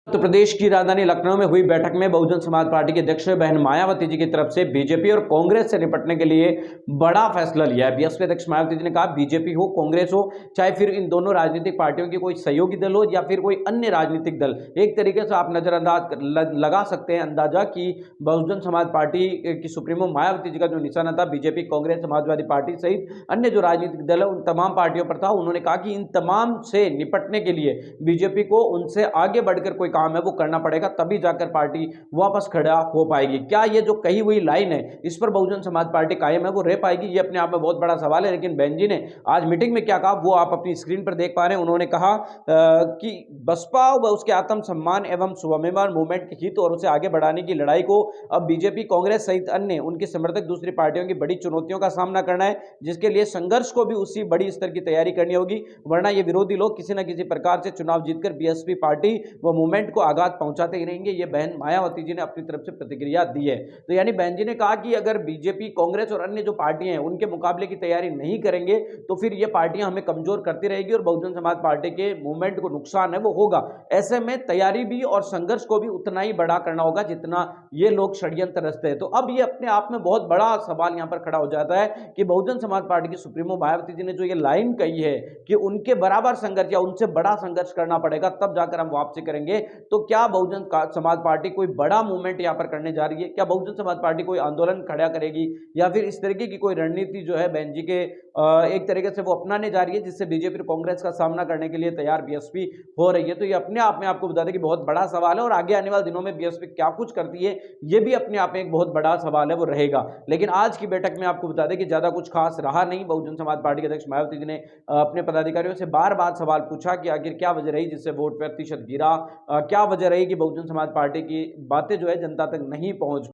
उत्तर प्रदेश की राजधानी लखनऊ में हुई बैठक में बहुजन समाज पार्टी के अध्यक्ष बहन मायावती जी की तरफ से बीजेपी और कांग्रेस से निपटने के लिए बड़ा फैसला लिया है। बीएसपी अध्यक्ष मायावती जी ने कहा, बीजेपी हो, कांग्रेस हो, चाहे फिर इन दोनों राजनीतिक पार्टियों की कोई सहयोगी दल हो या फिर कोई अन्य राजनीतिक दल, एक तरीके से आप नजरअंदाज लगा सकते हैं अंदाजा कि बहुजन समाज पार्टी की सुप्रीमो मायावती जी का जो निशाना था बीजेपी, कांग्रेस, समाजवादी पार्टी सहित अन्य जो राजनीतिक दल है उन तमाम पार्टियों पर था। उन्होंने कहा कि इन तमाम से निपटने के लिए बीजेपी को उनसे आगे बढ़कर कोई काम है वो करना पड़ेगा, तभी जाकर पार्टी वापस खड़ा हो पाएगी। क्या ये जो कही हुई लाइन है इस पर बहुजन समाज पार्टी कायम है, वो रह पाएगी? ये अपने आप में बहुत बड़ा सवाल है। लेकिन बहन जी ने आज मीटिंग में क्या कहा वो आप अपनी स्क्रीन पर देख पा रहे हैं। उन्होंने कहा कि बसपा व उसके आत्म सम्मान एवं स्वाभिमान मूवमेंट के हित और उसे आगे बढ़ाने की लड़ाई को अब बीजेपी, कांग्रेस सहित अन्य उनके समर्थक दूसरी पार्टियों की बड़ी चुनौतियों का सामना करना है, जिसके लिए संघर्ष को भी उसी बड़ी स्तर की तैयारी करनी होगी, वरना ये विरोधी लोग किसी न किसी प्रकार से चुनाव जीतकर बीएसपी पार्टी व मूवमेंट को आघात पहुंचाते ही रहेंगे। ये बहन मायावती जी ने अपनी तरफ से प्रतिक्रिया दी है। तो यानी बहन जी ने कहा कि अगर बीजेपी, कांग्रेस और अन्य जो पार्टियां हैं उनके मुकाबले की तैयारी नहीं करेंगे तो फिर ये पार्टियां हमें कमजोर करती रहेगी और बहुजन समाज पार्टी के मूवमेंट को नुकसान है वो होगा। ऐसे में तैयारी भी और संघर्ष को भी उतना ही बड़ा करना होगा जितना ये लोग षड्यंत्र रचते हैं। तो अब ये अपने आप में बहुत बड़ा सवाल यहां पर खड़ा हो जाता है कि बहुजन समाज पार्टी की सुप्रीमो मायावती जी ने जो ये लाइन कही है कि उनके बराबर संघर्ष या उनसे बड़ा संघर्ष करना पड़ेगा तब जाकर हम वापसी करेंगे, तो क्या बहुजन समाज पार्टी कोई बड़ा मूवमेंट यहां पर करने जा रही है? क्या बहुजन समाज पार्टी कोई आंदोलन खड़ा करेगी या फिर इस तरीके की कोई रणनीति जो है बहन जी के एक तरीके से वो अपनाने जा रही है जिससे बीजेपी और कांग्रेस का सामना करने के लिए तैयार बीएसपी हो रही है? तो ये अपने आप में आपको बता दें कि बहुत बड़ा सवाल है और आगे आने वाले दिनों में बीएसपी क्या कुछ करती है ये भी अपने आप में एक बहुत बड़ा सवाल है, वो रहेगा। लेकिन आज की बैठक में आपको बता दें कि ज्यादा कुछ खास रहा नहीं। बहुजन समाज पार्टी के अध्यक्ष मायावती जी ने अपने पदाधिकारियों से बार बार सवाल पूछा कि आखिर क्या वजह रही जिससे वोट प्रतिशत गिरा, क्या वजह रही कि बहुजन समाज पार्टी की बातें जो है जनता तक नहीं पहुंच